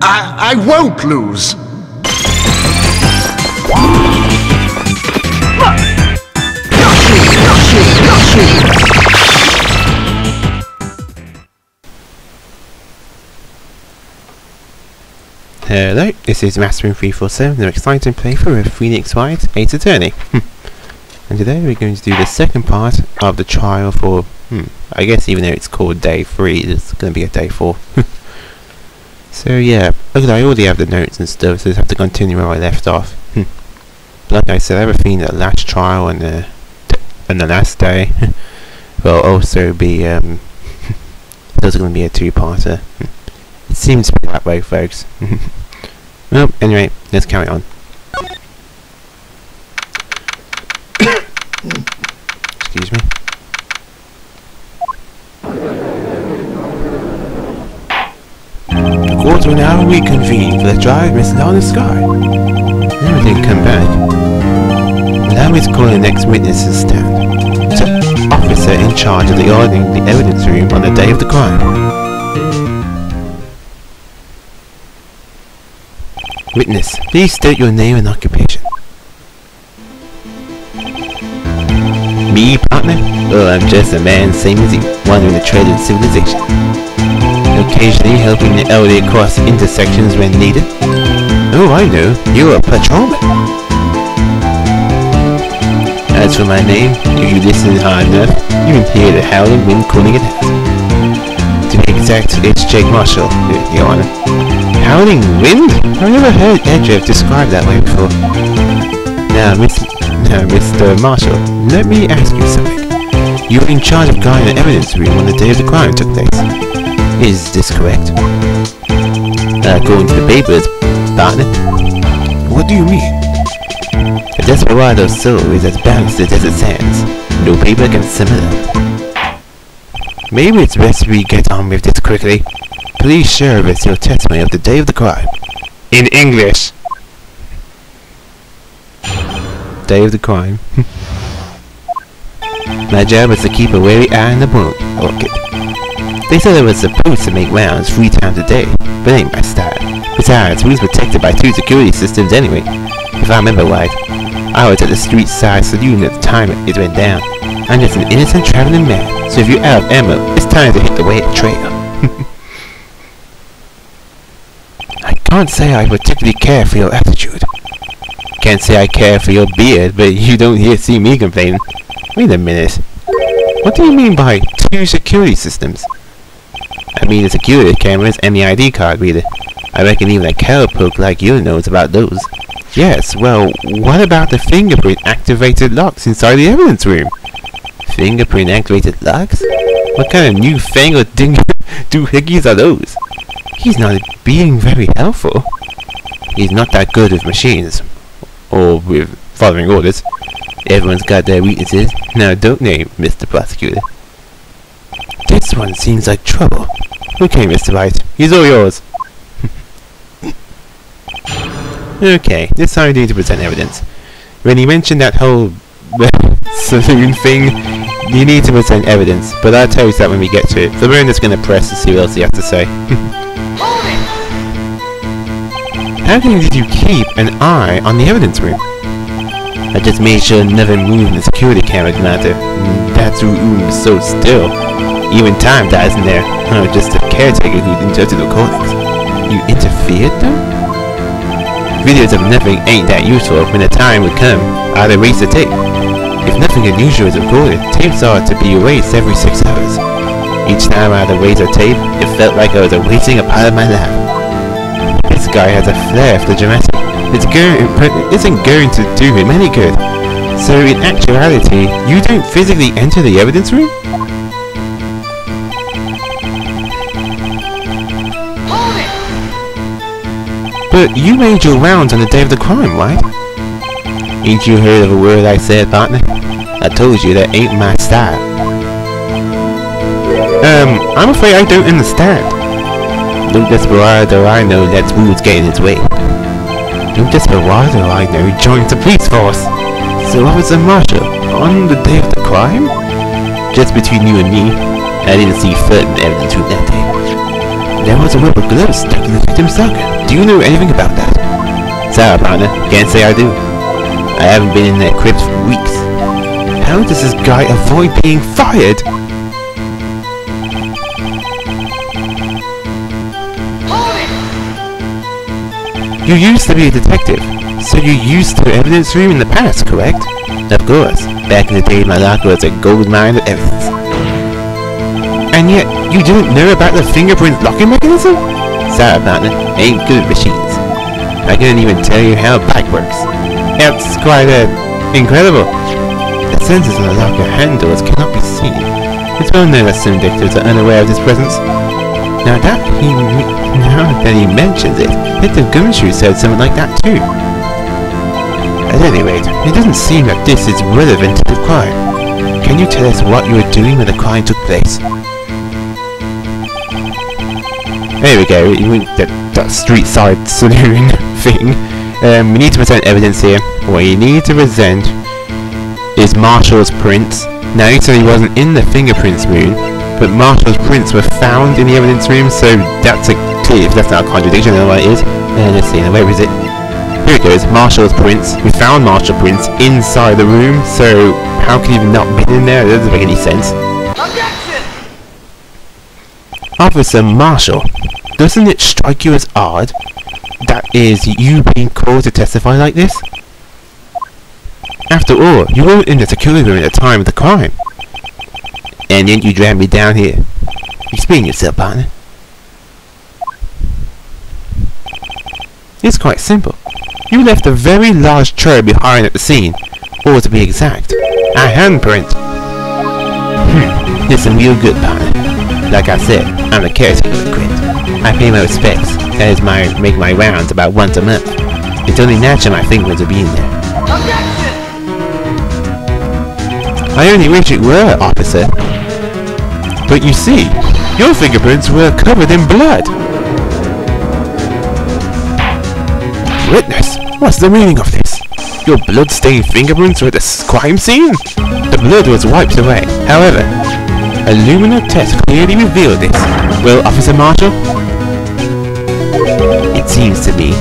I won't lose. Hello, this is Masterin347, an exciting playthrough of Phoenix Wright, Ace Attorney. And today we're going to do the second part of the trial for, I guess even though it's called day 3, it's going to be a day 4. So yeah, look, I already have the notes and stuff, so I just have to continue where I left off. But like I said, everything the last trial and the last day will also be, those are going to be a two-parter. It seems to be that way, folks. Well, anyway, let's carry on. Excuse me. A quarter of an hour we convene for the drive, Miss Lana Sky. Never did come back. Allow me to call the next witness to stand. So, officer in charge of the auditing the evidence room on the day of the crime. Witness, please state your name and occupation. Me, partner? Oh, I'm just a man same as you, wandering the trail of civilization. Occasionally helping the elderly across intersections when needed. Oh, I know, you're a patrolman. As for my name, if you listen hard enough, you can hear the howling wind cooling it out. To be exact, it's Jake Marshall, Your Honor. Howling wind? I've never heard Edgev described that way before. Now, Mr. Marshall, let me ask you something. You were in charge of guarding the evidence room when the day of the crime took place. Is this correct? According to the papers, partner. What do you mean? A desperado's soul is as bad as the desert sands. No paper can sum it up. Maybe it's best we get on with this quickly. Please share with us your testimony of the day of the crime. In English! Day of the crime. My job was to keep a wary eye on the ball. They said I was supposed to make rounds 3 times a day, but ain't my style. Besides, we was protected by 2 security systems anyway. If I remember right, I was at the street side saloon at the time it went down. I'm just an innocent traveling man, so if you're out of ammo, it's time to hit the wet trail. I can't say I particularly care for your attitude. Can't say I care for your beard, but you don't see me complaining. Wait a minute. What do you mean by 2 security systems? I mean the security cameras and the ID card reader. I reckon even a cowpoke like you knows about those. Yes, well, what about the fingerprint activated locks inside the evidence room? Fingerprint activated locks? What kind of newfangled doohickeys are those? He's not being very helpful. He's not that good with machines. Or with following orders. Everyone's got their weaknesses. Now don't name, Mr. Prosecutor. This one seems like trouble. Okay, Mr. Wright. He's all yours. Okay, this time I need to present evidence. When you mentioned that whole saloon thing, you need to present evidence, but I'll tell you that when we get to it. For the moment, just going to press to see what else he has to say. How did you keep an eye on the evidence room? I just made sure nothing moved in the security camera matter. That room is so still. Even time dies in there. I was just a caretaker who interrupted the recordings. You interfered though? Videos of nothing ain't that useful. When the time would come, I'd erase the tape. If nothing unusual is recorded, tapes are to be erased every 6 hours. Each time I'd erase a tape, it felt like I was erasing a part of my life. This guy has a flair for the dramatic. It isn't going to do him any good. So in actuality, you don't physically enter the evidence room? But you made your rounds on the day of the crime, right? Ain't you heard of a word I said, partner? I told you that ain't my style. I'm afraid I don't understand. No desperado I know lets rules get in his way. No desperado I know joins the police force. So Officer Marshall, on the day of the crime? Just between you and me, I didn't see certain evidence from that day. There was a rubber glove stuck in the victim's socket. Do you know anything about that? Sorry, partner. Can't say I do. I haven't been in that crypt for weeks. How does this guy avoid being fired? You used to be a detective, so you used the evidence room in the past, correct? Of course. Back in the day, my locker was a gold mine of evidence. And yet, you didn't know about the fingerprint locking mechanism? Sorry, partner. Ain't good at machines. I couldn't even tell you how a bike works. It's quite, incredible. The sensors on the locker handles cannot be seen. It's well known that some detectives are unaware of this presence. Now that he mentions it, Detective Gumshoe said something like that too. At any rate, it doesn't seem that this is relevant to the crime. Can you tell us what you were doing when the crime took place? There we go, that street side saloon thing. We need to present evidence here. What you need to present is Marshall's prints. Now he said he wasn't in the fingerprints room, but Marshall's prints were found in the evidence room, so that's a clear, if that's not a contradiction, I don't know what it is. Let's see, where is it? Here it goes, Marshall's prints. We found Marshall prints inside the room, so how can he have not been in there? That doesn't make any sense. Objection! Officer Marshall, doesn't it strike you as odd that is you being called to testify like this? After all, you weren't in the security room at the time of the crime. And then you dragged me down here. Explain yourself, partner. It's quite simple. You left a very large trail behind at the scene, or to be exact, a handprint. Listen real good, partner. Like I said, I'm the caretaker of the crypt. I pay my respects, as I make my rounds about once a month. It's only natural my fingerprints will be in there. Objection! I only wish it were, officer. But you see, your fingerprints were covered in blood. Witness, what's the meaning of this? Your blood-stained fingerprints were at the crime scene? The blood was wiped away. However, a luminous test clearly revealed this. Well, Officer Marshall? It seems to me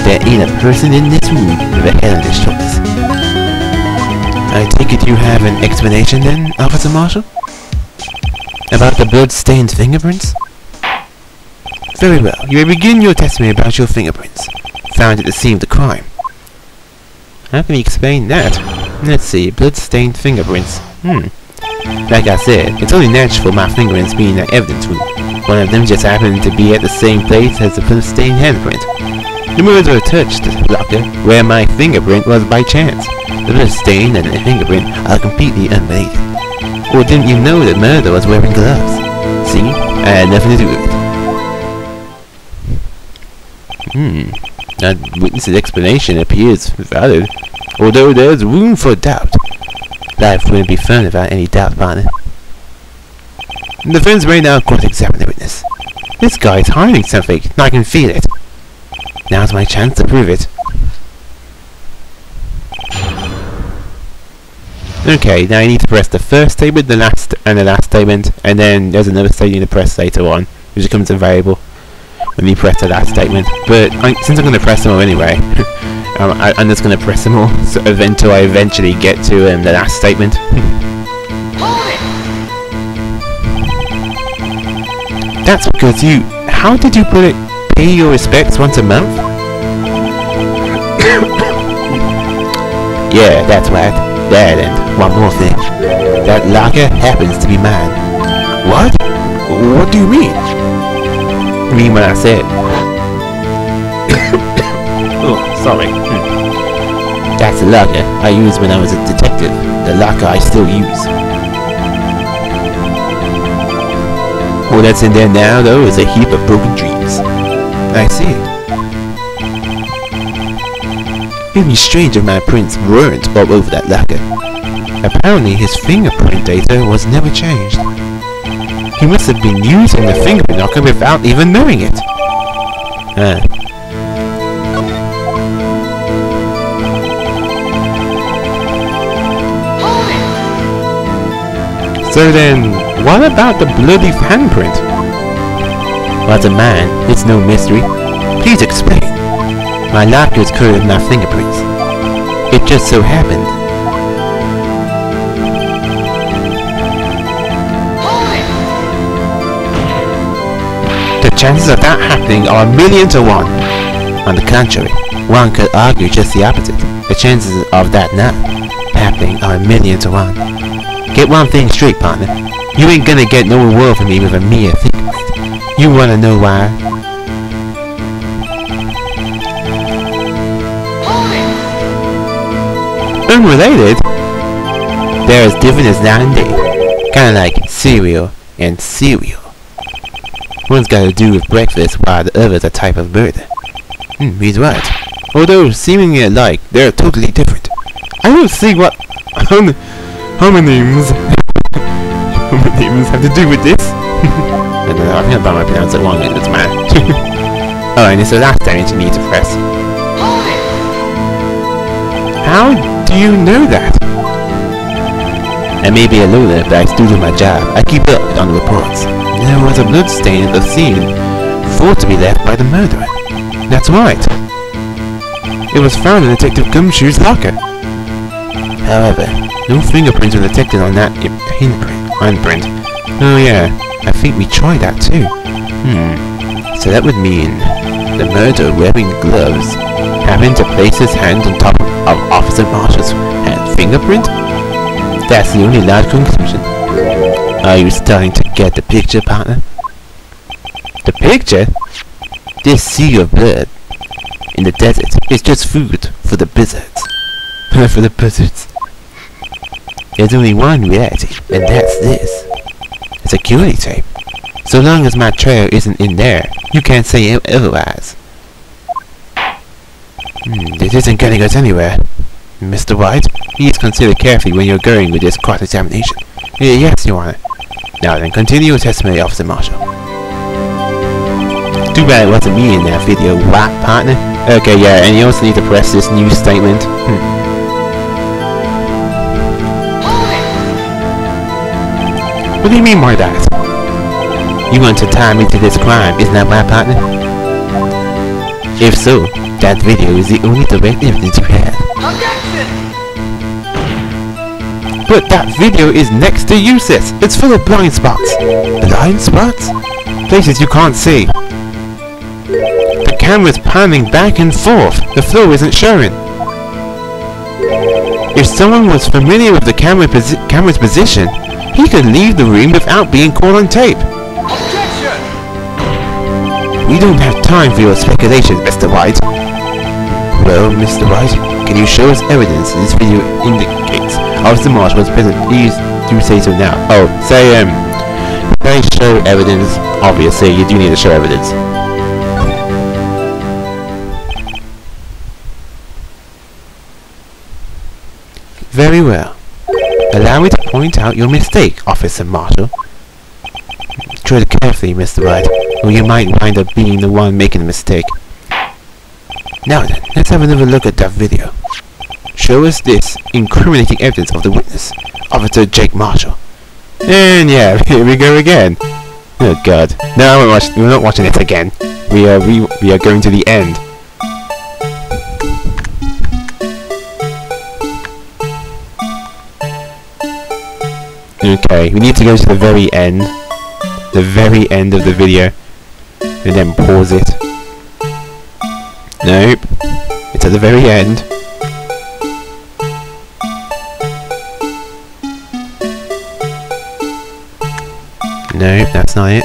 there ain't a person in this room with a head on his shoulders. I take it you have an explanation then, Officer Marshall? About the blood-stained fingerprints? Very well, you may begin your testimony about your fingerprints, found at the scene of the crime. How can you explain that? Let's see, blood-stained fingerprints. Like I said, it's only natural for my fingerprints being in that evidence room. One of them just happened to be at the same place as the blood-stained handprint. The murderer touched the locker where my fingerprint was by chance. The blood-stain and the fingerprint are completely unrelated. Or didn't you know the murderer was wearing gloves? See? I had nothing to do with it. That witness's explanation appears valid, although there's room for doubt. Life wouldn't be fun without any doubt, partner. The defense may now cross-examine the witness. This guy's hiding something, and I can feel it. Now's my chance to prove it. Okay, now you need to press the first statement, the last statement, and then there's another statement you need to press later on, which becomes a variable when you press the last statement. But since I'm going to press them all anyway, I'm just going to press them all until I eventually get to the last statement. That's because you... How did you put it? Pay your respects once a month? Yeah, that's right. That and one more thing. That locker happens to be mine. What? What do you mean? I mean what I said. Oh, sorry. That's the locker I used when I was a detective. The locker I still use. All that's in there now, though, is a heap of broken dreams. I see. It'd be strange if my prints weren't all over that locker. Apparently his fingerprint data was never changed. He must have been using the fingerprint locker without even knowing it. So then, what about the bloody handprint? As a man, it's no mystery. Please explain. My locker is covered with my fingerprints. It just so happened. The chances of that happening are 1,000,000 to 1. On the contrary, one could argue just the opposite. The chances of that not happening are 1,000,000 to 1. Get one thing straight, partner. You ain't gonna get no reward from me with a mere fingerprint. You wanna know why? Unrelated? They're as different as night and day. Kinda like cereal and cereal. One's got to do with breakfast while the other's a type of bird. He's right. Although seemingly alike, they're totally different. I don't see what homonyms have to do with this. I don't know, I think I pronounced it wrong, it doesn't matter. Oh, and it's the last damage you need to press. How do you know that? I may be a loner, but I still do my job. I keep up on the reports. There was a blood stain at the scene, thought to be left by the murderer. That's right. It was found in Detective Gumshoe's locker. However, no fingerprints were detected on that handprint. Oh yeah, I think we tried that too. So that would mean the murderer wearing gloves happened to place his hand on top of Officer Marshall's hand fingerprint? That's the only logical conclusion. Are you starting to get the picture, partner? The picture? This sea of blood in the desert is just food for the buzzards. For the buzzards. There's only one reality, and that's this. A security tape. So long as my trail isn't in there, you can't say otherwise. This isn't getting us anywhere. Mr. White, please consider carefully when you're going with this cross-examination. Yes, Your Honor. Now then, continue your testimony, Officer Marshall. Too bad it wasn't me in that video, what, partner? Okay, yeah, and you also need to press this new statement. What do you mean by that? You want to tie me to this crime, isn't that right, partner? If so, that video is the only direct evidence you have. Objection! But that video is next to useless. It's full of blind spots. Blind spots? Places you can't see. The camera's panning back and forth. The floor isn't showing. If someone was familiar with the camera's position, he could leave the room without being caught on tape. Objection! We don't have time for your speculations, Mr. White. Well, Mr. White, can you show us evidence this video indicates Officer Marshall was present? Please do say so now. Oh, say show evidence. Obviously, you do need to show evidence. Very well. Allow me to point out your mistake, Officer Marshall. Tread carefully, Mr. White, or you might wind up being the one making the mistake. Now then, let's have another look at that video. Show us this incriminating evidence of the witness, Officer Jake Marshall. And yeah, here we go again. Oh god. No, we're not watching it again. We are going to the end. Okay, we need to go to the very end. The very end of the video. And then pause it. Nope. It's at the very end. Nope, that's not it.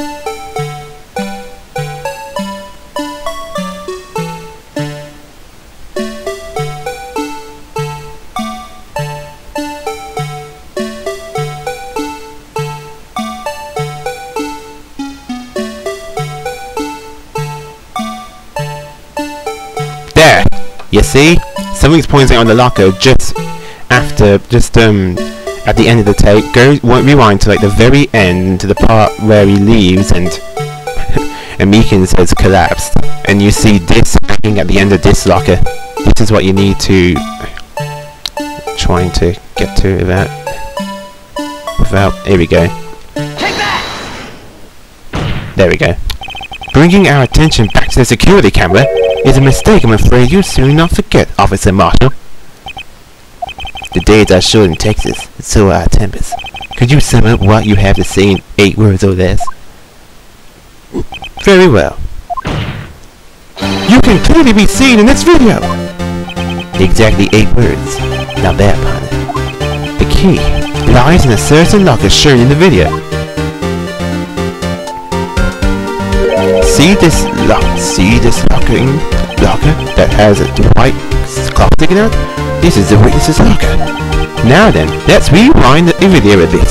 There! You see? Something's pointing on the locker just after, at the end of the tape. Rewind to like the very end, to the part where he leaves and Meekins has collapsed. And you see this hanging at the end of this locker. This is what you need to... trying to get to without... Here we go. Take that! There we go. Bringing our attention back to the security camera is a mistake I'm afraid you'll soon not forget, Officer Marshall. The days are short in Texas, and so are our tempers. Could you sum up what you have to say in 8 words or less? Very well. You can clearly be seen in this video! Exactly 8 words. Not bad, partner. The key lies in a certain locker shown in the video. See this locker that has a white cloth sticking out? This is the witness's locker. Now then, let's rewind the video a bit.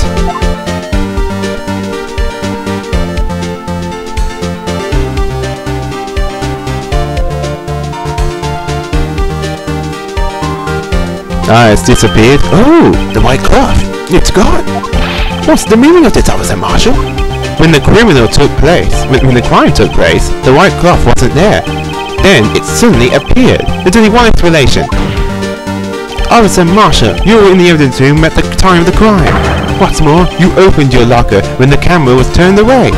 Ah, it's disappeared. Oh, the white cloth. It's gone. What's the meaning of this, Officer Marshall? When the crime took place, the white cloth wasn't there. Then it suddenly appeared. There's only one explanation. Officer Marshall, you were in the evidence room at the time of the crime. What's more, you opened your locker when the camera was turned away.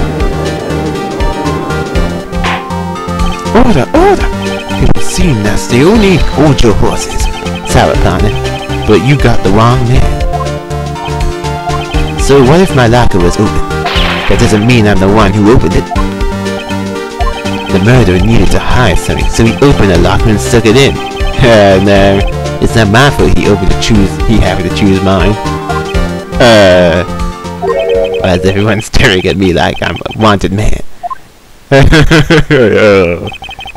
Order, order! It would seem that they only hold your horses. Sorry, partner, but you got the wrong man. So what if my locker was open? That doesn't mean I'm the one who opened it. The murderer needed to hide something, so he opened the locker and stuck it in. No, it's not my fault he happened to choose mine. Why is everyone staring at me like I'm a wanted man?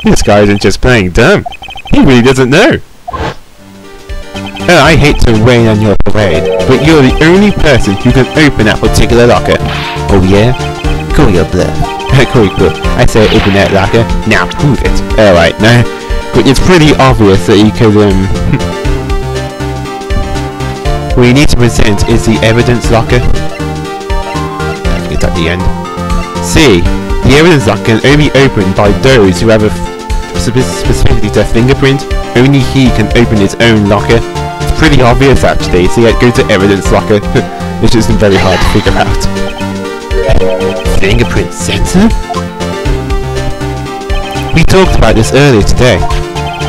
This guy isn't just playing dumb. He really doesn't know. I hate to rain on your parade, but you're the only person who can open that particular locker. Oh yeah? Call your bluff. Cool. I say open that locker, now prove it. Alright, no. But it's pretty obvious that you could, what you need to present is the evidence locker. I think it's at the end. C. The evidence locker can only be opened by those who have specifically their fingerprint. Only he can open his own locker. It's pretty obvious actually, so yeah, go to evidence locker, which isn't very hard to figure out. Fingerprint sensor? We talked about this earlier today.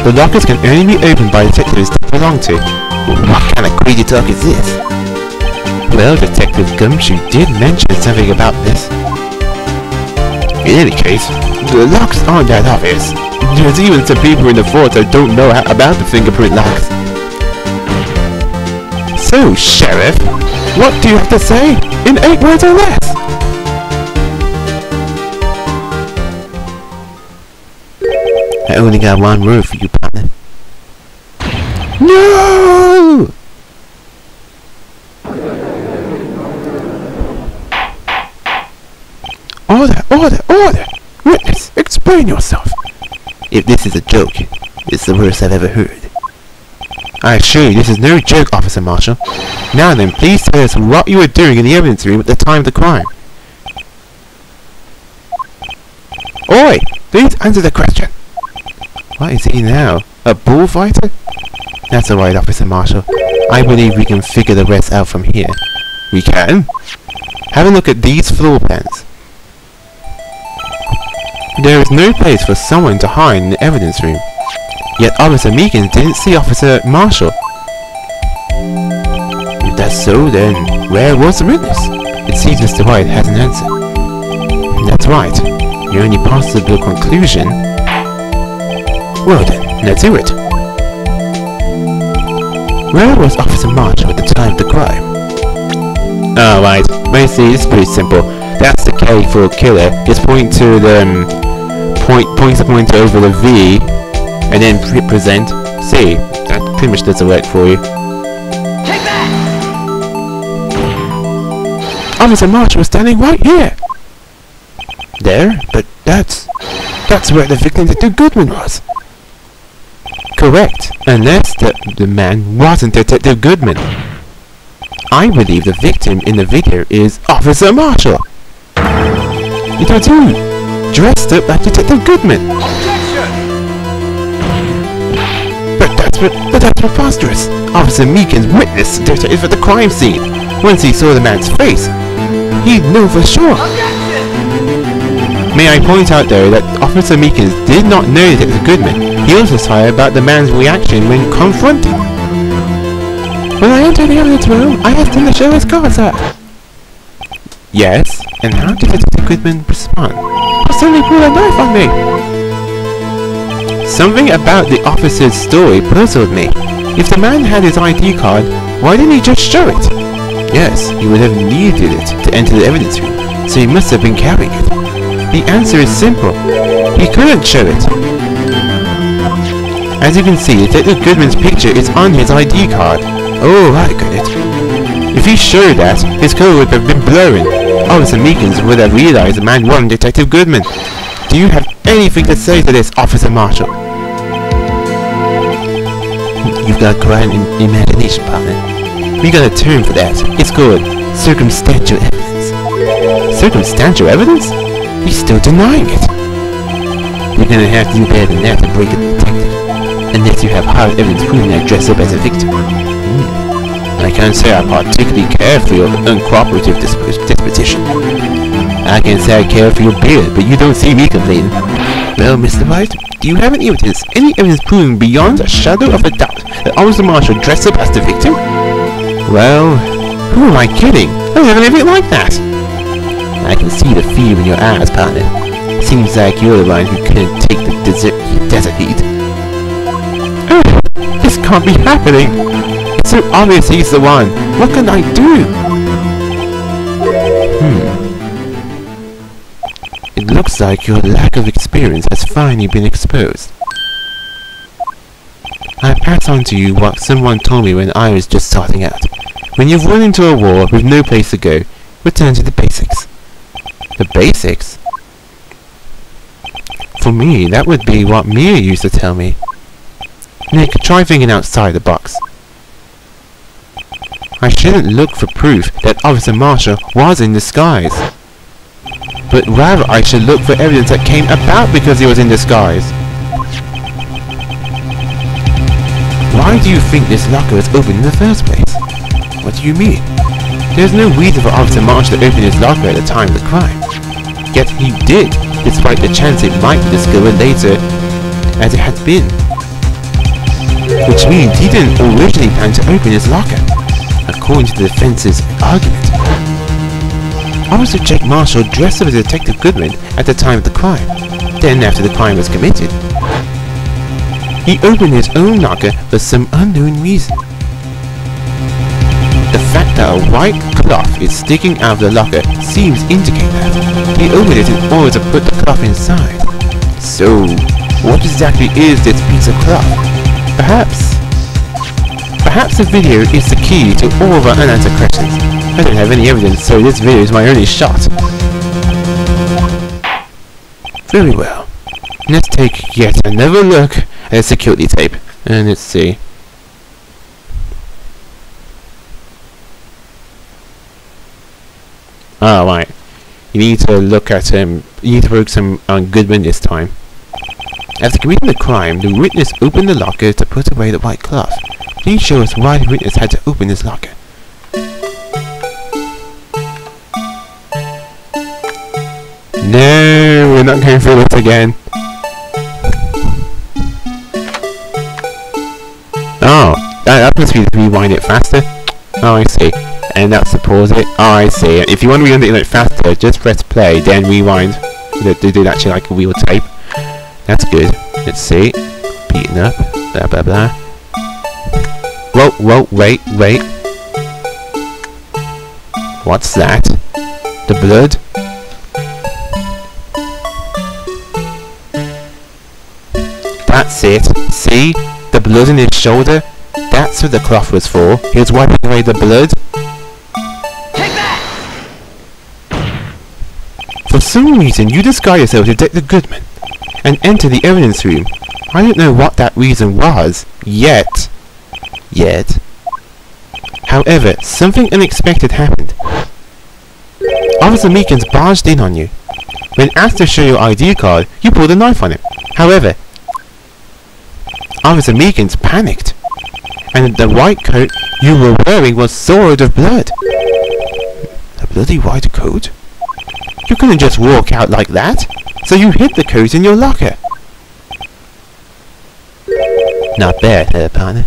The lockers can only be opened by detectives they belong to. What kind of crazy talk is this? Well, Detective Gumshoe did mention something about this. In any case, the locks aren't that obvious. There's even some people in the fort that don't know about the fingerprint locks. So, Sheriff, what do you have to say in 8 words or less? I only got one word for you, partner. No! Order! Witness, explain yourself. If this is a joke, it's the worst I've ever heard. I assure you this is no joke, Officer Marshall. Now then, please tell us what you were doing in the evidence room at the time of the crime. Oi! Please answer the question. What is he now? A bullfighter? That's alright, Officer Marshall. I believe we can figure the rest out from here. We can? Have a look at these floor plans. There is no place for someone to hide in the evidence room. Yet Officer Meekins didn't see Officer Marshall. If that's so, then where was the witness? It seems Mr. White has an answer. That's right. Your only possible conclusion. Well then, let's do it. Where was Officer Marshall at the time of the crime? Alright, basically it's pretty simple. That's the K for killer. Just point to the points the pointer over the V and then present C. That pretty much does the work for you. Take that! Officer Marshall was standing right here. There? But that's where the victim Detective Goodman was. Correct, unless the man wasn't Detective Goodman. I believe the victim in the video is Officer Marshall. It was you, dressed up like Detective Goodman. Objection! But that's preposterous. Officer Meekins witnessed the detective at the crime scene. Once he saw the man's face, he'd know for sure. Objection! May I point out though that Officer Meekins did not know Detective Goodman. He was excited about the man's reaction when confronted. When I entered the evidence room, I asked him to show his card, sir. Yes, and how did Detective Goodman respond? He suddenly pulled a knife on me. Something about the officer's story puzzled me. If the man had his ID card, why didn't he just show it? Yes, he would have needed it to enter the evidence room, so he must have been carrying it. The answer is simple. He couldn't show it. As you can see, Detective Goodman's picture is on his ID card. Oh, I got it. If he showed that, his code would have been blurring. Officer Meekins would have realized the man wasn't Detective Goodman. Do you have anything to say to this, Officer Marshall? You've got quite an imagination, partner. We got a term for that. It's called circumstantial evidence. Circumstantial evidence? He's still denying it. You're gonna have to do better than that to break a detective. Unless you have hard evidence proving I dress up as a victim. I can't say I particularly care for your uncooperative disposition. I can say I care for your beard, but you don't see me complaining. Well, Mr. Wright, do you have any evidence proving beyond a shadow of a doubt that Officer Marshall dressed up as the victim? Well, who am I kidding? I don't have anything like that. I can see the fear in your eyes, partner. Seems like you're the one who couldn't take the desert heat. Oh, this can't be happening. It's so obvious he's the one. What can I do? It looks like your lack of experience has finally been exposed. I pass on to you what someone told me when I was just starting out. When you've run into a wall with no place to go, return to the basics. The basics? For me, that would be what Mia used to tell me. Nick, try thinking outside the box. I shouldn't look for proof that Officer Marshall was in disguise. But rather I should look for evidence that came about because he was in disguise. Why do you think this locker was open in the first place? What do you mean? There's no reason for Officer Marshall to open his locker at the time of the crime. Yet he did, despite the chance it might be discovered later as it had been. Which means he didn't originally plan to open his locker, according to the defense's argument. Officer Jake Marshall dressed up as Detective Goodman at the time of the crime. Then, after the crime was committed, he opened his own locker for some unknown reason. The fact that a white cloth is sticking out of the locker seems to indicate that he opened it in order to put the cloth inside. So, what exactly is this piece of cloth? Perhaps the video is the key to all of our unanswered questions. I don't have any evidence, so this video is my only shot. Very well. Let's take yet another look at the security tape. And let's see. Oh, right. You need to look at you need to focus on Goodman this time. After committing the crime, the witness opened the locker to put away the white cloth. Please show us why the witness had to open his locker. No, we're not going through it again. Oh, that must be to rewind it faster. Oh, I see. And that's to pause it. Oh, I see. If you want to rewind it faster, just press play, then rewind. They do actually like a real tape. That's good. Let's see. Beaten up. Blah blah blah. Whoa, wait. What's that? The blood? That's it. See? The blood in his shoulder? That's what the cloth was for. He was wiping away the blood. Take that! For some reason, you disguise yourself as Detective Goodman and enter the evidence room. I don't know what that reason was, yet. However, something unexpected happened. Officer Meekins barged in on you. When asked to show your ID card, you pulled a knife on him. However, Officer Meekins panicked, and the white coat you were wearing was soiled with blood. A bloody white coat? You couldn't just walk out like that. So you hid the codes in your locker. Not bad, partner.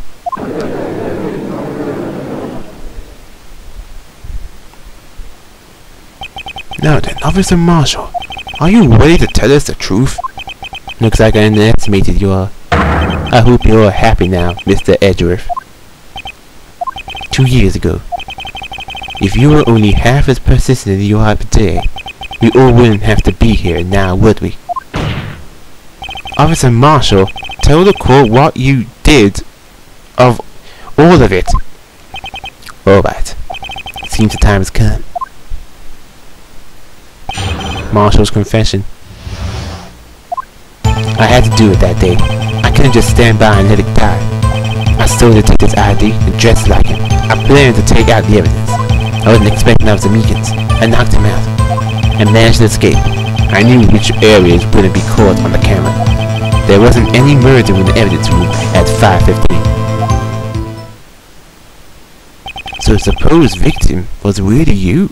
Now then, Officer Marshall, are you ready to tell us the truth? Looks like I underestimated you all. I hope you're happy now, Mr. Edgeworth. 2 years ago, if you were only half as persistent as you are today, we all wouldn't have to be here now, would we? Officer Marshall, tell the court what you did of all of it. Alright. Seems the time has come. Marshall's confession. I had to do it that day. I couldn't just stand by and let it die. I stole the detective's ID and dressed like him. I planned to take out the evidence. I wasn't expecting Officer Meekins. I knocked him out and managed to escape. I knew which areas wouldn't be caught on the camera. There wasn't any murder in the evidence room at 5:15. So the supposed victim was really you.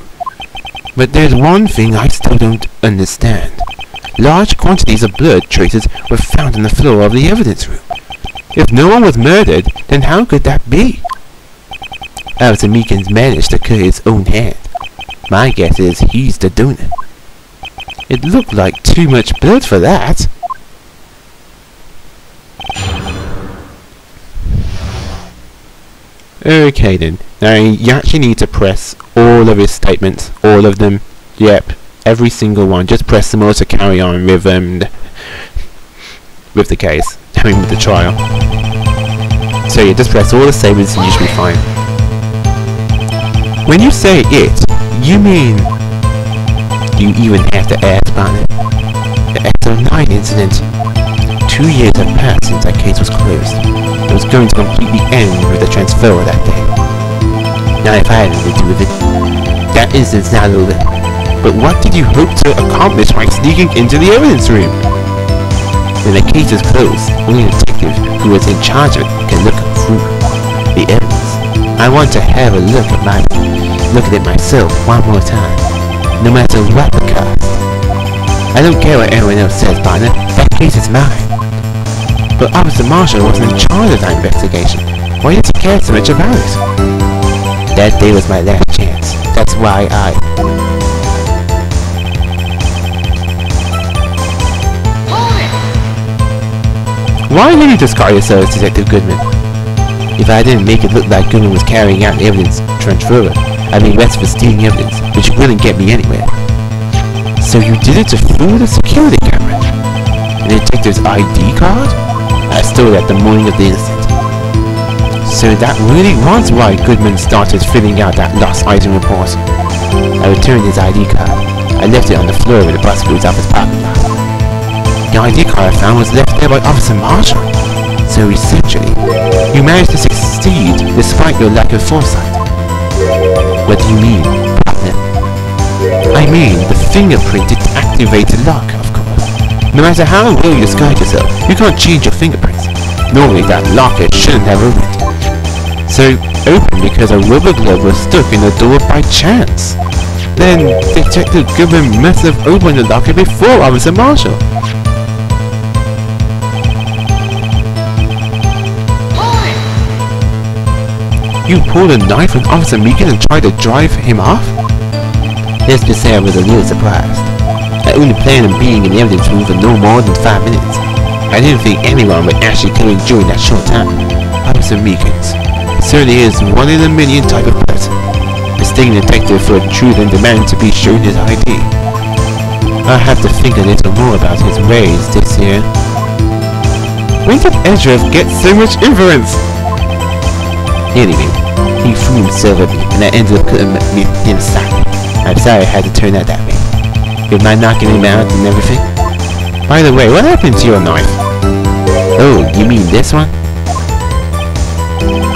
But there's one thing I still don't understand. Large quantities of blood traces were found on the floor of the evidence room. If no one was murdered, then how could that be? Officer Meekins managed to cut his own hand. My guess is he's the donor. It looked like too much blood for that. Okay then, now you actually need to press all of his statements, all of them, yep, every single one, just press them all to carry on with the case, I mean with the trial. So yeah, just press all the statements and you should be fine. When you say it, you mean, you even have to ask about it. The XO9 incident. 2 years have passed since that case was closed. It was going to completely end with the transfer that day. Now if I had anything to do with it, that incident's now over. But what did you hope to accomplish by sneaking into the evidence room? When the case is closed, only the detective who was in charge of it can look through the evidence. I want to have a look at it myself one more time, no matter what the cost. I don't care what anyone else says, partner. That case is mine. But Officer Marshall wasn't in charge of that investigation. Why did he care so much about it? That day was my last chance. That's why Why did you discard yourself, Detective Goodman? If I didn't make it look like Goodman was carrying out evidence transfer, I'd be arrested for stealing evidence, which wouldn't get me anywhere. So you did it to fool the security camera? The detective's ID card? I stole it the morning of the incident. So that really was why Goodman started filling out that lost item report. I returned his ID card. I left it on the floor in the prosecutor's office parking lot. The ID card I found was left there by Officer Marshall. So essentially, you managed to succeed despite your lack of foresight. What do you mean, partner? I mean, the fingerprint didn't activate the lock, of course. No matter how well you disguise yourself, you can't change your fingerprints. Normally that locker shouldn't have opened. So, opened because a rubber glove was stuck in the door by chance. Then, Detective Goodman must have opened the locker before Officer Marshall. You pulled a knife on Officer Meekins and tried to drive him off? Let's just say I was a little surprised. I only planned on being in the evidence room for no more than 5 minutes. I didn't think anyone would actually come in during that short time. Officer Meekins certainly is one in a million type of person. Mistaking a detective for a truth and demanding to be shown his ID. I'll have to think a little more about his ways this year. When did Edgeworth get so much influence? Anyway, he threw himself at me and I ended up cutting me inside. I'm sorry I had to turn out that way. With my knocking him out and everything. By the way, what happened to your knife? Oh, you mean this one?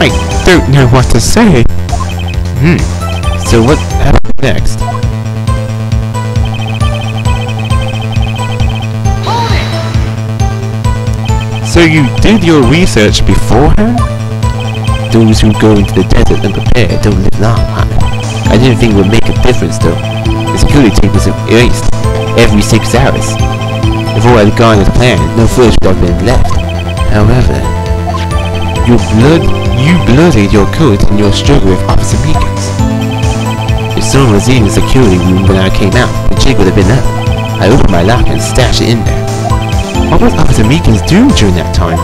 I don't know what to say. So what happened next? So you did your research beforehand? Those who go into the desert unprepared don't live long, huh? I didn't think it would make a difference though. The security tape was erased every 6 hours. If all had gone as planned, no footage would have been left. However, you blurted your code in your struggle with Officer Meekins. If someone was in the security room when I came out, the jig would have been up. I opened my locker and stashed it in there. What was Officer Meekins doing during that time?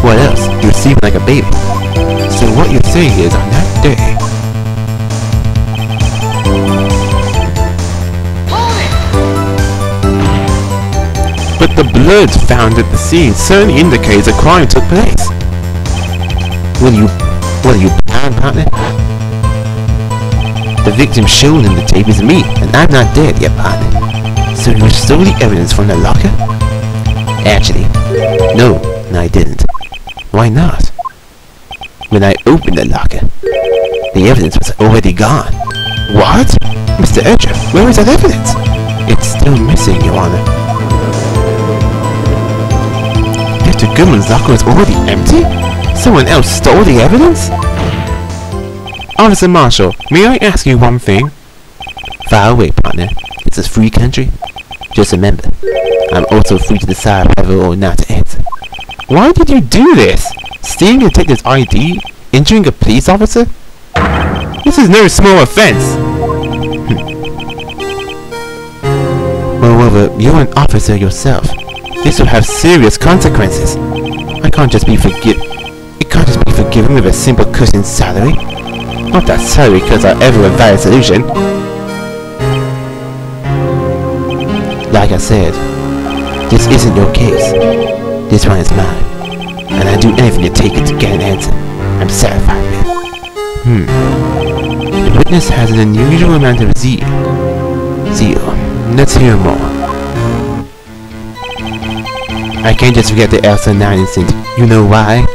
What else? You were sleeping like a baby. So what you're saying is, on that day... But the blood found at the scene certainly indicates a crime took place. What are you blind, partner? The victim shown in the tape is me, and I'm not dead yet, partner. So you stole the evidence from the locker? Actually, no, I didn't. Why not? When I opened the locker, the evidence was already gone. What? Mr. Edger, where is that evidence? It's still missing, Your Honor. Mr. Goodman's locker is already empty? Someone else stole the evidence? Officer Marshall, may I ask you one thing? Fire away, partner. It's a free country. Just remember, I'm also free to decide whether or not to answer. Why did you do this? Stealing a detective's ID? Injuring a police officer? This is no small offense! Moreover, you're an officer yourself. This will have serious consequences. It can't just be forgiven with a simple cushioned salary. Not that salary because I ever a valid solution. Like I said, this isn't your case. This one is mine. And I'd do anything to take it to get an answer I'm satisfied with. The witness has an unusual amount of zeal. Let's hear more. I can't just forget the Elsa 9 incident. You know why?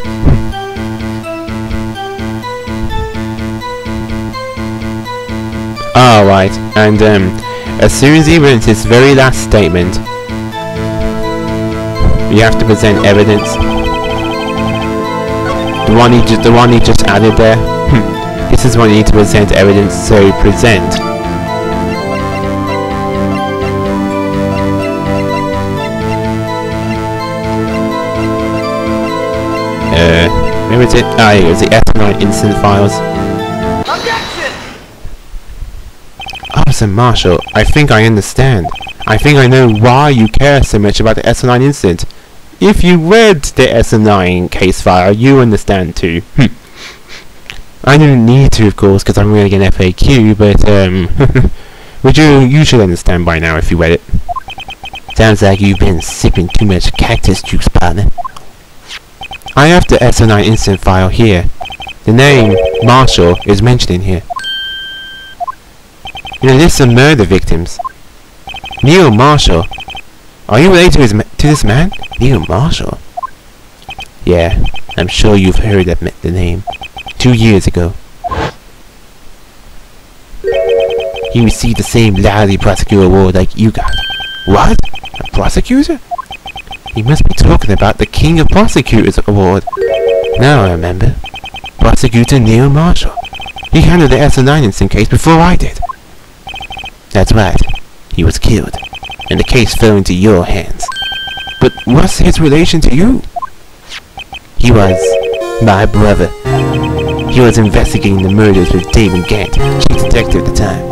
Alright, and as soon as he went his very last statement, you have to present evidence. The one he just added there. This is when you need to present evidence, so present. Where is it? Ah, here it is, the S9 incident files. Objection! Officer Marshall, I think I understand. I think I know why you care so much about the S9 incident. If you read the S9 case file, you understand too. I don't need to, of course, because I'm reading an FAQ, but, you should understand by now if you read it. Sounds like you've been sipping too much cactus juice, partner. I have the S09 incident file here. The name, Marshall, is mentioned in here. In a list of murder victims. Neil Marshall. Are you related to this man? Neil Marshall? Yeah, I'm sure you've heard the name. 2 years ago. He received the same Lousy Prosecutor Award like you got. What? A prosecutor? He must be talking about the King of Prosecutors Award. Now I remember. Prosecutor Neil Marshall. He handled the S09 incident case before I did. That's right. He was killed, and the case fell into your hands. But what's his relation to you? He was my brother. He was investigating the murders with David Gant, chief detective at the time.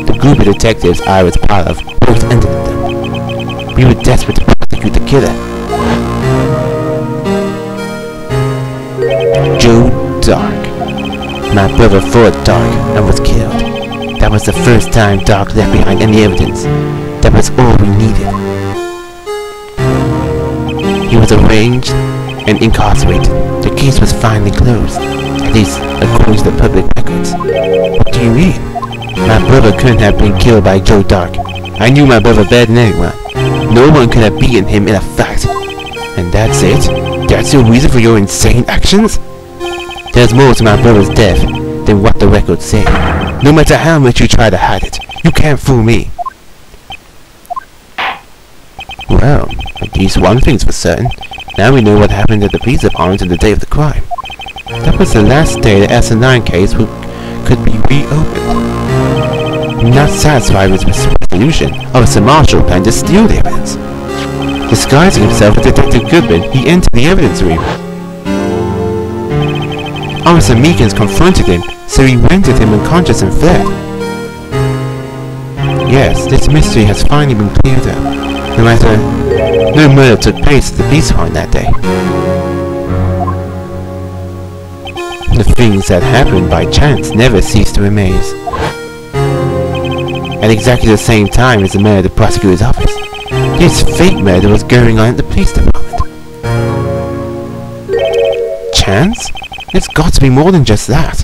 The group of detectives I was part of worked under them. We were desperate to prosecute the killer. Joe Dark. My brother fought Dark and was killed. That was the first time Dark left behind any evidence. That was all we needed. He was arraigned and incarcerated. The case was finally closed, at least according to the public records. What do you mean? My brother couldn't have been killed by Joe Dark. I knew my brother better than anyone. No one could have beaten him in a fight. And that's it? That's your reason for your insane actions? There's more to my brother's death than what the records say. No matter how much you try to hide it, you can't fool me. Well, at least one thing's for certain. Now we know what happened at the police department on the day of the crime. That was the last day the S9 case could be reopened. Not satisfied with his resolution, Officer Marshall planned to steal the evidence. Disguising himself as Detective Goodman, he entered the evidence room. Officer Meekins confronted him, so he rendered him unconscious and fled. Yes, this mystery has finally been cleared up. No murder took place at the police department that day. The things that happened by chance never cease to amaze. At exactly the same time as the murder at the prosecutor's office, this fake murder was going on at the police department. Chance? It's got to be more than just that.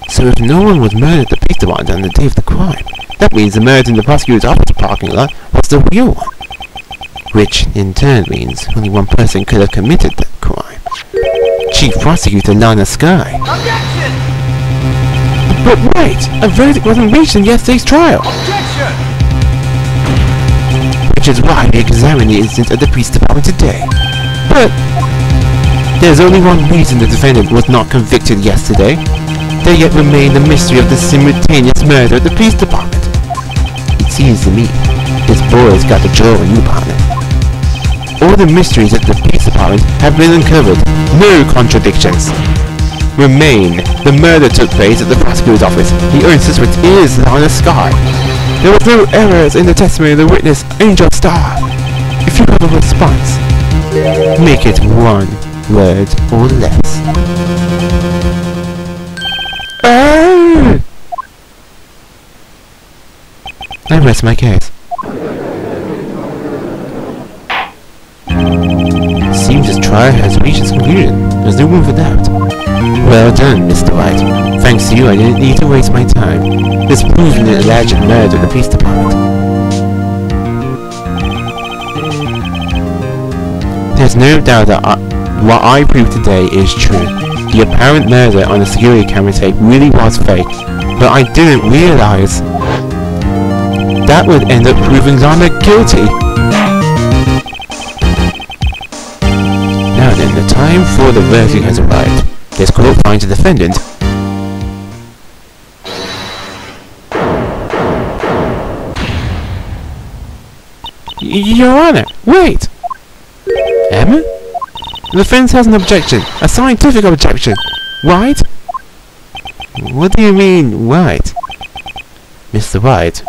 So if no one was murdered at the police department on the day of the crime, that means the murder in the prosecutor's office parking lot was the real one. Which, in turn, means only one person could have committed that crime. Chief Prosecutor Lana Sky. Objection! But wait! A verdict wasn't reached in yesterday's trial! Objection! Which is why we examine the incident at the police department today. But there's only one reason the defendant was not convicted yesterday. There yet remained the mystery of the simultaneous murder at the police department. It seems to me this boy's got the draw a new partner. All the mysteries at the police department have been uncovered. No contradictions. Remain. The murder took place at the prosecutor's office. The only suspect is Lana Sky. There were no errors in the testimony of the witness, Angel Star. If you have a response, make it one word or less. I rest my case. Seems this trial has reached its conclusion. There's no room for doubt. Well done, Mr. Wright. Thanks to you, I didn't need to waste my time. This proves an alleged murder at the police department. There's no doubt that what I proved today is true. The apparent murder on the security camera tape really was fake, but I didn't realize that would end up proving Lana guilty. Now then, the time for the verdict has arrived. This court finds the defendant Your Honor, wait! Emma? The defense has an objection. A scientific objection. Right? What do you mean, right? Mr. Wright,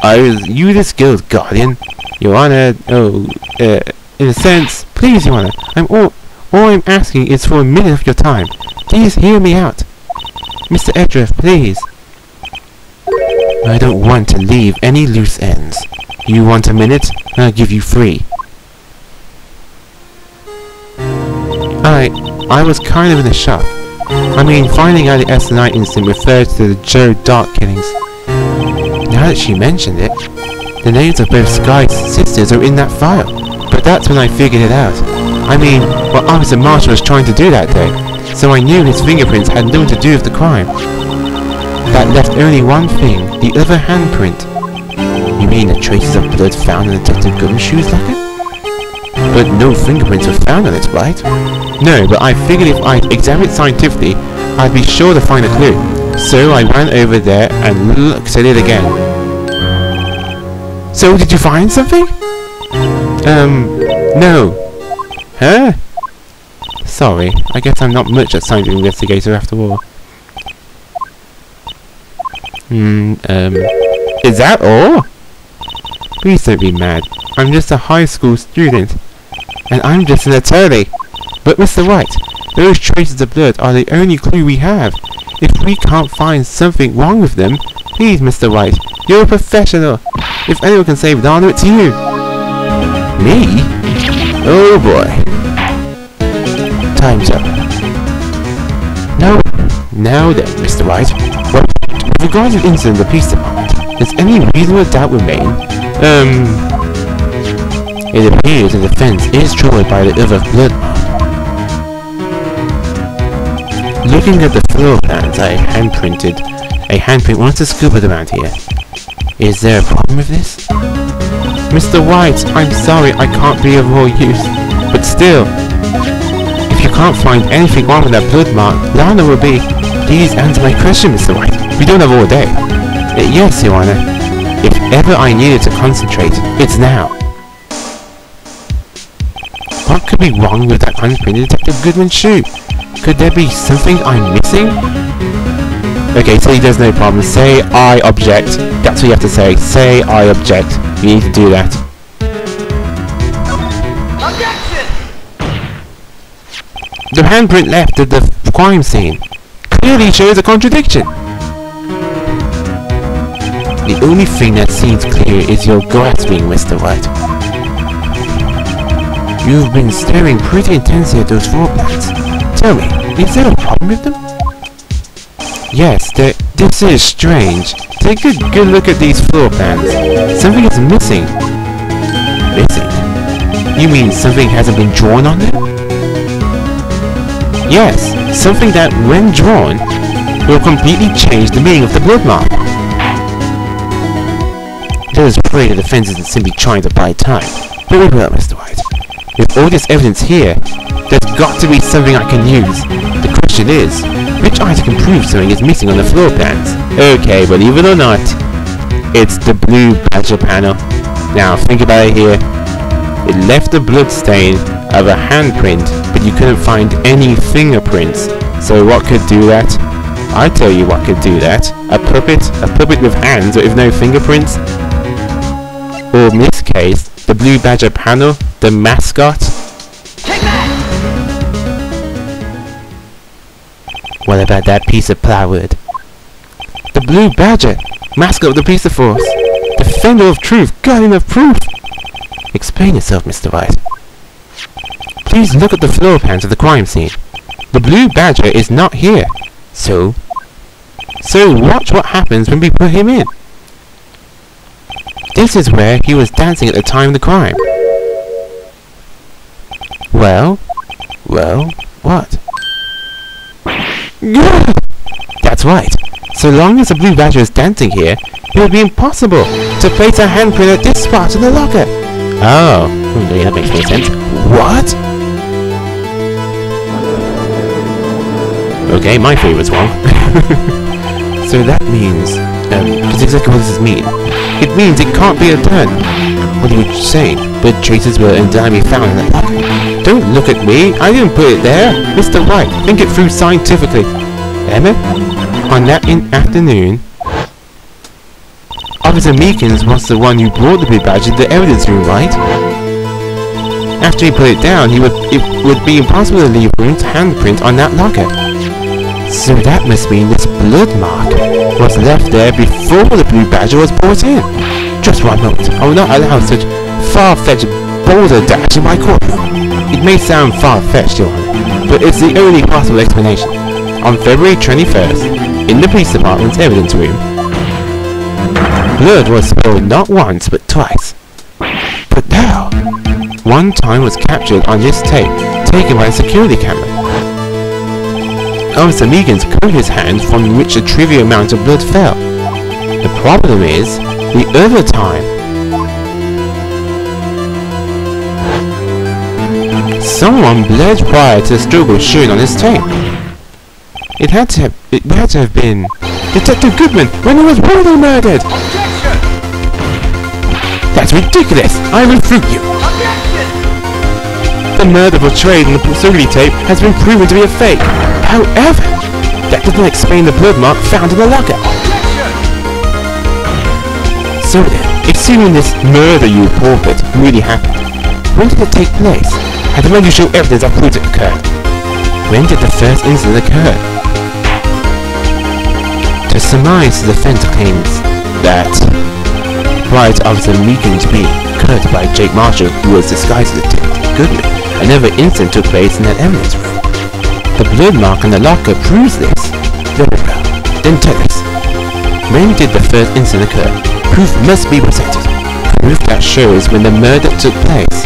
are you this girl's guardian? Your Honor, in a sense, please, Your Honor, all I'm asking is for a minute of your time. Please hear me out. Mr. Edgeworth, please. I don't want to leave any loose ends. You want a minute? I'll give you 3. I was kind of in a shock. I mean, finding out the SNI incident refers to the Joe Dark killings. Now that she mentioned it, the names of both Sky's sisters are in that file. But that's when I figured it out. I mean, what Officer Marshall was trying to do that day. So I knew his fingerprints had nothing to do with the crime. That left only one thing, the other handprint. You mean the traces of blood found in Detective Goodman's shoes locker? But no fingerprints were found on it, right? No, but I figured if I examined it scientifically, I'd be sure to find a clue. So I ran over there and looked at it again. So did you find something? No. Huh? Sorry, I guess I'm not much a scientific investigator after all. Is that all? Please don't be mad. I'm just a high school student. And I'm just an attorney. But Mr. Wright, those traces of blood are the only clue we have. If we can't find something wrong with them, please, Mr. Wright, you're a professional. If anyone can save Lana, it's you. Me? Oh boy. Time's up. Now then, Mr. Wright, with regard to the incident in the police department, does any reasonable doubt remain? It appears the defense is troubled by the other blood mark. Looking at the floor plans, I handprint one of the scuba around here. Is there a problem with this? Mr. White, I'm sorry I can't be of more use, but still, if you can't find anything wrong with that blood mark, Lana will be. Please answer my question, Mr. White. We don't have all day. Yes, Your Honor. If ever I needed to concentrate, it's now. What could be wrong with that handprint in Detective Goodman's shoe? Could there be something I'm missing? Okay, so he does no problem. Say I object. That's what you have to say. Say I object. You need to do that. Objection! The handprint left at the crime scene clearly shows a contradiction. The only thing that seems clear is your grasping, Mr. Wright. You've been staring pretty intensely at those floor plans. Tell me, is there a problem with them? Yes, this is strange. Take a good look at these floor plans. Something is missing. Missing? You mean something hasn't been drawn on them? Yes, something that, when drawn, will completely change the meaning of the blood mark. Let us pray the defense isn't simply trying to buy time. But we will, Mr. White. With all this evidence here, there's got to be something I can use. The question is, which item can prove something is missing on the floor plans? Okay, believe it or not, it's the blue badger panel. Now, think about it here. It left a blood stain of a handprint, but you couldn't find any fingerprints. So what could do that? I tell you what could do that. A puppet with hands but with no fingerprints. Or in this case, the blue badger panel, the mascot. Take that! What about that piece of plywood? The blue badger, mascot of the police force, defender of truth, guardian of proof. Explain yourself, Mr. White. Please look at the floor plans of the crime scene. The blue badger is not here. So watch what happens when we put him in. This is where he was dancing at the time of the crime. Well, what? That's right. So long as the blue badger is dancing here, it would be impossible to place a handprint at this spot in the locker. Oh, yeah, that makes no sense. What? Okay, my favourite's wrong. So that means, that's exactly what does this mean? It means it can't be done. What are you saying? Blood traces were undoubtedly found in that locker. Don't look at me, I didn't put it there. Mr. White, think it through scientifically. Emma? On that afternoon, Officer Meekins was the one who brought the blue badge to the evidence room, right? After he put it down, it would be impossible to leave Rune's handprint on that locker. So that must mean this blood mark was left there before the blue badger was brought in. Just 1 moment. I will not allow such far-fetched balderdash in my courtroom. It may sound far-fetched, Your Honor, but it's the only possible explanation. On February 21st, in the police department's evidence room, blood was spilled not once but twice. But now, one time was captured on this tape taken by a security camera. Officer Meekins covered his hands from which a trivial amount of blood fell. The problem is, the other time, someone bled prior to the struggle shown on this tape. It had to have been Detective Goodman when he was brutally murdered. Objection! That's ridiculous! I refute you! Objection! The murder portrayed in the security tape has been proven to be a fake. However, that doesn't explain the blood mark found in the locker. Objection! So then, assuming this murder you reported really happened, when did it take place? And when you show evidence that proves it occurred? When did the first incident occur? To surmise, the defense claims that prior to Officer Meekins being cut by Jake Marshall, who was disguised as Detective Goodman, another incident took place in that evidence room. The blood mark on the locker proves this. Very well. Then tell us, when did the first incident occur? Proof must be presented. Proof that shows when the murder took place.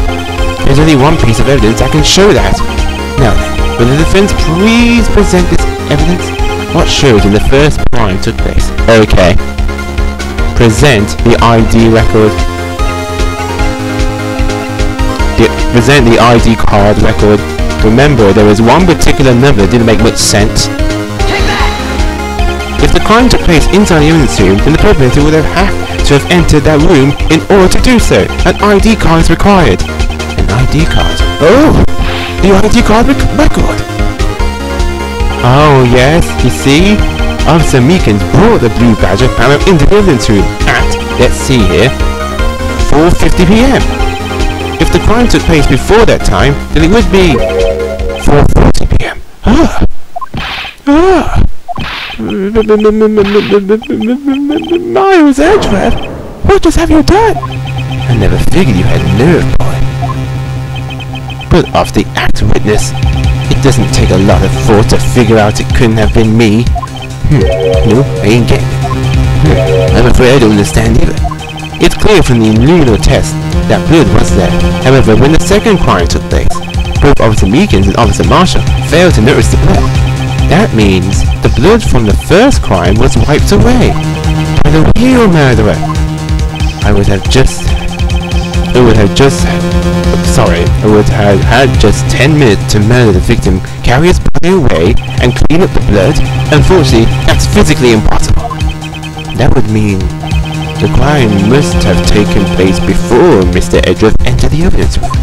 There's only one piece of evidence that can show that. Now then, will the defense please present this evidence? What shows when the first crime took place? Okay. Present the ID record. Present the ID card record. Remember, there was one particular number that didn't make much sense. Take that! If If the crime took place inside the evidence room, then the perpetrator would have to have entered that room in order to do so. An ID card is required. An ID card? Oh! The ID card record! Oh yes, you see? Officer Meekins brought the Blue Badger panel into the evidence room at, let's see here, 4:50 PM. If the crime took place before that time, then it would be 4:40 PM. Miles Edgeworth, what just have you done? I never figured you had nerve, boy. But of the act witness, it doesn't take a lot of thought to figure out it couldn't have been me. No, I ain't getting it. I'm afraid I don't understand either. It's clear from the luminal test that blood was there. However, when the second crime took place, both Officer Meekins and Officer Marshall failed to notice the blood. That means the blood from the first crime was wiped away by the real murderer. I would have had just 10 minutes to murder the victim, carry his body away, and clean up the blood. Unfortunately, that's physically impossible. That would mean the crime must have taken place before Mr. Edgeworth entered the evidence room.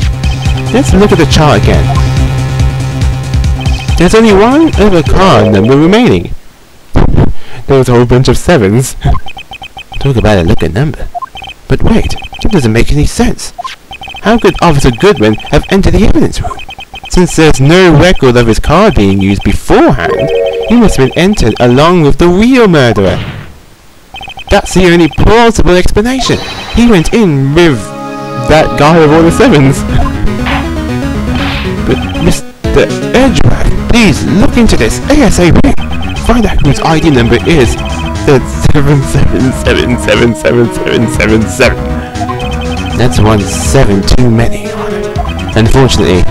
Let's look at the chart again. There's only one other card number remaining. There was a whole bunch of 7s. Talk about a lucky number. But wait, that doesn't make any sense. How could Officer Goodwin have entered the evidence room? Since there's no record of his card being used beforehand, he must have been entered along with the real murderer. That's the only plausible explanation. He went in with that guy with all the 7s. But Mr. Edgeworth, please look into this ASAP. Find out whose ID number is the 7777777. That's one 7 too many. Unfortunately,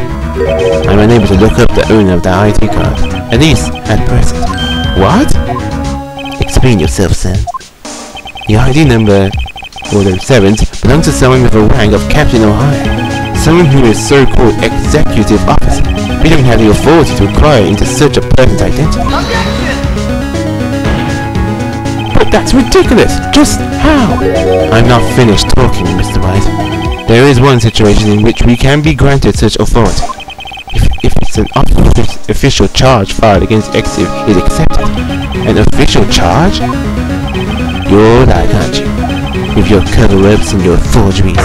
I'm unable to look up the owner of the ID card, at least at present. What? Explain yourself, son. The ID number, or the 7s, belongs to someone with a rank of Captain or higher. Someone who is so-called executive officer. We don't have the authority to inquire into such a person's identity. Objection! But that's ridiculous! Just how? I'm not finished talking, Mr. Wright. There is one situation in which we can be granted such authority. If it's an official charge filed against X is accepted. An official charge? You're like, aren't you? With your cover-ups and your forgeries.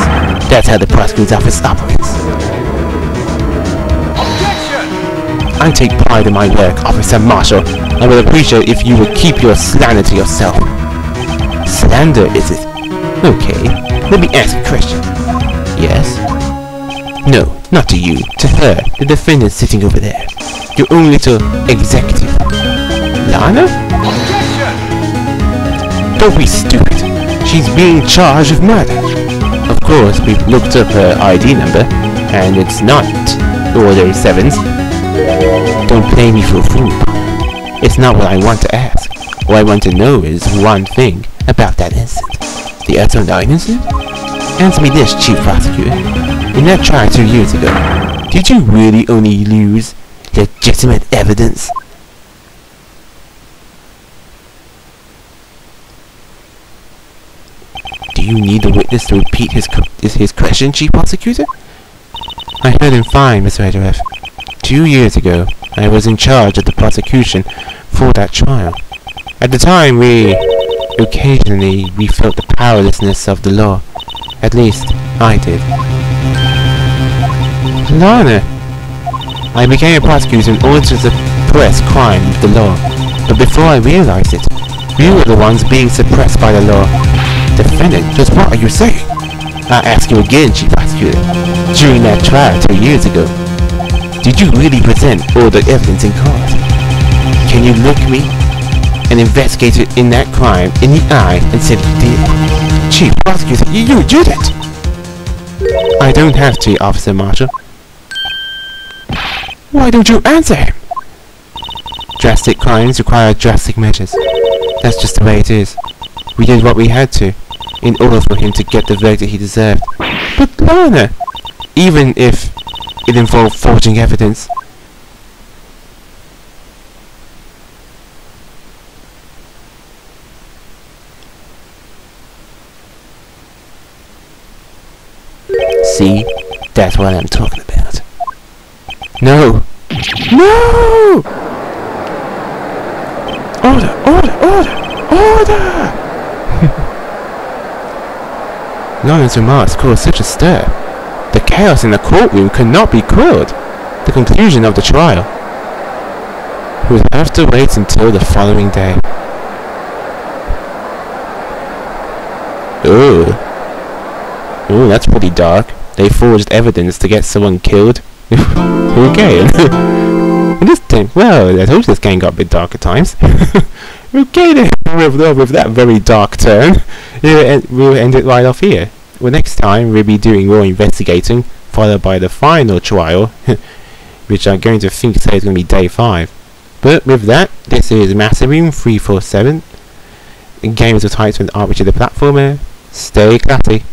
That's how the prosecutor's office operates. Objection! I take pride in my work, Officer Marshall. I would appreciate if you would keep your slander to yourself. Slander, is it? Okay, let me ask a question. Yes? No, not to you. To her, the defendant sitting over there. Your own little executive. Lana? Objection! Don't be stupid. She's being charged with murder. Of course, we've looked up her ID number, and it's not Order 7s. Don't play me for a fool. It's not what I want to ask. All I want to know is one thing about that incident. The Atom incident? Answer me this, Chief Prosecutor. In that trial 2 years ago, did you really only use legitimate evidence? Do you need the witness to repeat his question, Chief Prosecutor? I heard him fine, Mr. Edgeworth. 2 years ago, I was in charge of the prosecution for that trial. At the time, occasionally felt the powerlessness of the law. At least, I did. Lana! I became a prosecutor in order to suppress crime with the law. But before I realized it, we were the ones being suppressed by the law. Defendant, just what are you saying? I ask you again, Chief Prosecutor. During that trial 2 years ago, did you really present all the evidence in court? Can you look me, an investigator in that crime, in the eye and say you did? Chief Prosecutor, you didn't! I don't have to, Officer Marshall. Why don't you answer him? Drastic crimes require drastic measures. That's just the way it is. We did what we had to, in order for him to get the verdict he deserved. But Lana! Even if it involved forging evidence. See? That's what I'm talking about. No! No! Order! Order! Order! Order! Lana's remarks caused such a stir. The chaos in the courtroom could not be quelled. The conclusion of the trial would have to wait until the following day. Ooh. Ooh, that's pretty dark. They forged evidence to get someone killed. Okay. Well, I told you this game got a bit dark at times. Okay then, with that very dark turn, we'll end it right off here. Well, next time we'll be doing more investigating, followed by the final trial, which I'm going to think say is going to be day 5. But with that, this is Massive 347. The game is a title and RPG the platformer. Stay classy.